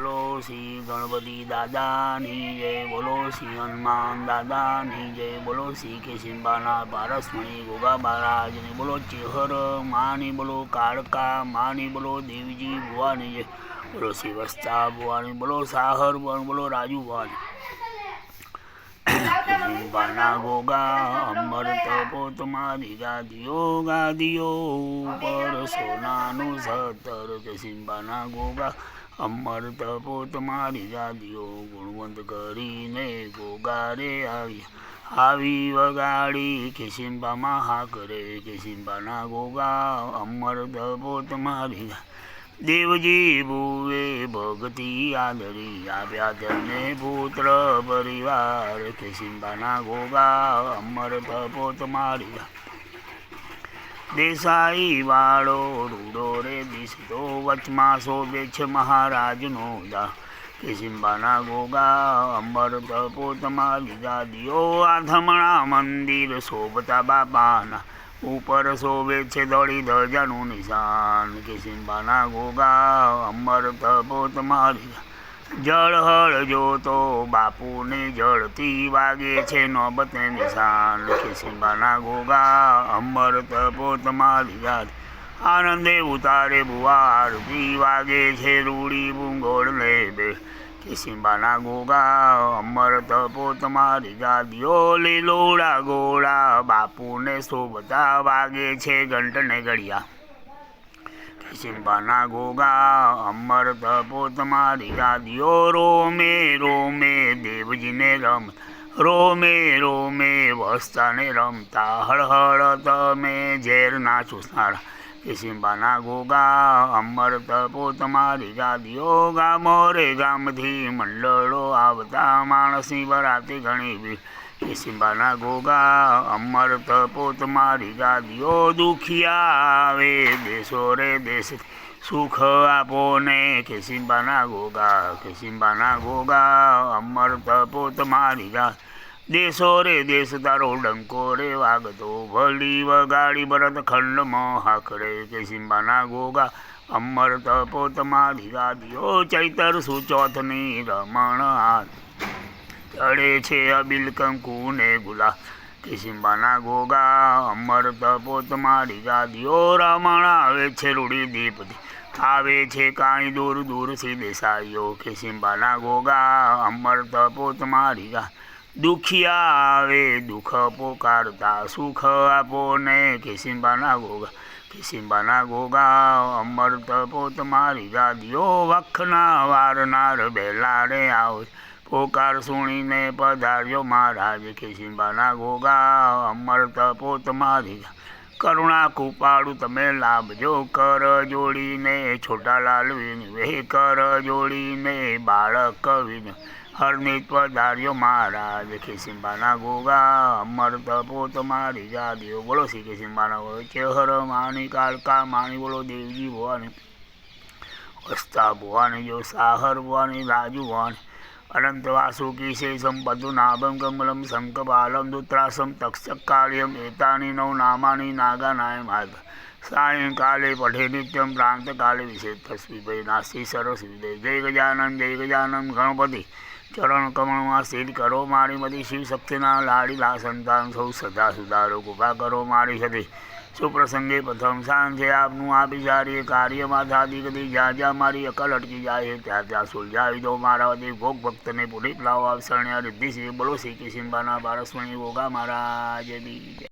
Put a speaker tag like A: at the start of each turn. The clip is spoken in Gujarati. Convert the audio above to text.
A: બોલો શ્રી ગણપતિ દાદાની જય, બોલો શ્રી હનુમાન દાદાની જય, બોલો શ્રી કેશિંબાના પારસમણી ગોગા મહારાજની, બોલો ચેહર માની, બોલો કાળકા માની, બોલો દેવજી ભુવાની જય, બોલો શ્રી વસ્તા ભુવાની, બોલો સાહર ભુવાની, બોલો રાજુ ભુવાની. કેશિંબાના ગોગા અમૃત પોત મારી ગાદીઓ પર સોનાનું સતર. કેશિંબાના ગોગા અમૃત પોત મારી ગાદીઓ, ગુણવંત કરીને ગોગા રે આવી વગાડી. કેશિંબામાં હા કરે કેશિંબાના ગોગા અમૃત પોત મારી. દેવજી ભુવે ભગતી આદરી, આપ્યા તેમને પુત્ર પરિવાર. કેશિંબાના ગોગા અમૃત પોત મારી. દેસાઈ વાળો રૂડો રે દિસતો, વચમાં શોભે છે મહારાજનો દા. કેશિંબાના ગોગા અમૃત પોત મારી ગાદીઓ, આથમણા મંદિર શોભતા બાપાના, ઉપર શોભે છે દોડી ધજાનું નિશાન. કેશિંબાના ગોગા અમૃત પોત મારી. જળહળ જોતો બાપુને જળતી, વાગે છે નોબતે નિશાન. કેશિંબાના ગોગા અમૃત પોત મારી ગાદી. આનંદે ઉતારે બુઆ આરતી, વાગે છે રૂડી ભૂંગોળ લે બે. કેશિંબાના ગોગા અમૃત પોત મારી ગાદીઓ, લીલોડા ગોળા બાપુને શોભતા, વાગે છે ઘંટને ઘડિયા. કેશિંબાના ગોગા અમૃત પોત મારી ગાદીઓ, રોમે રોમે દેવજીને રમ, રોમે રોમે વસ્તાને રમતા, હળહળ તમે ઝેર ના ચૂસનારા. કેશિંબાના ગોગા અમૃત પોત મારી ગાદીઓ, ગામો રે ગામથી મંડળો આવતા, માણસની બરાતી ઘણી ભીડ. કેશિંબાના ગોગા અમૃત પોત મારી ગાદીઓ, દુખિયા આવે દેશો રે દેશ, સુખ આપો ને કેશિંબાના ગોગા. કેશિંબાના ગોગા અમૃત પોત મારી ગાદી. દેશો રે દેશ તારો ડંકો રે વાગતો, ભલી વગાડી ભરત ખંડમાં હાકરે. કેશિંબાના ગોગા અમૃત પોત મારી ગાદીઓ, ચૈતર સુચોથની રમણ હાથ, ચડે છે અબિલ કંકુ ને ગુલાબ. કેશિંબાના ગોગા અમૃત પોત મારી ગાદીઓ, રમણ આવે છે રૂડી દીપથી, આવે છે કાંઈ દૂર દૂરથી દેસાઈઓ. કેશિંબાના ગોગા અમૃત પોત મારી ગાદી. દુખિયા આવે દુઃખ પોકારતા, સુખ આપો ને કેશિંબાના ગોગા. કેશિંબાના ગોગા અમૃત પોત મારી ગાદીઓ, વખના વારનાર બેલા રે આવો, પોકાર સુણીને પધાર્યો મહારાજ. કેશિંબાના ગોગા અમૃત પોત મારી. કરુણા કૃપાળુ તમે લાભજો, કર જોડીને છોટાલાલ વિનવે, કર જોડીને બાળક વિનવે, હરનિત પધાર્યો મહારાજ. કેશિંબાના ગોગા અમૃત પોત મારી ગાદીઓ, બોલો શ્રી કેશિંબાના ચેહર માની, કાળકા માની, બોલો દેવજી ભુવાની, વસ્તા ભુવાની જો, સાહર ભુવાની, રાજુ ભુવાની. અનંત વાસુકી શેષમ પદ્મનાભમ કમલમ શંખપાલમ દુત્રાસમ તક્ષકાળ્યમ, એતાની નવ નામાની નાગાનાય માર્ગ. સાયંકાલે પઠે નિત્યમ, પ્રાંતકાલે વિશે તસ્વી નાસ્તિ સરસ વિદય. જય ગજાનન ગણપતિ, ચરણ કમળમાં સ્થિત કરો મારી મતી. શિવ શક્તિના લાડીલા સંતાન સૌ સદા સુધારો, કૃપા કરો મારી સતી. સુપ્રસંગે પ્રથમ સ્થાન છે આપનું, આપી સારી કાર્યમાં થાતી ગતિ. જ્યાં જ્યાં મારી અકલ અટકી જાય ત્યાં ત્યાં સુલઝાવી દો મારા વતી. ભોગ ભક્તને પુનિત લાવો આપ શરણ્યા રિદ્ધિ શ્રી. બોલો શ્રી કેશિંબાના પારસમણી ગોગા મહારાજની જય.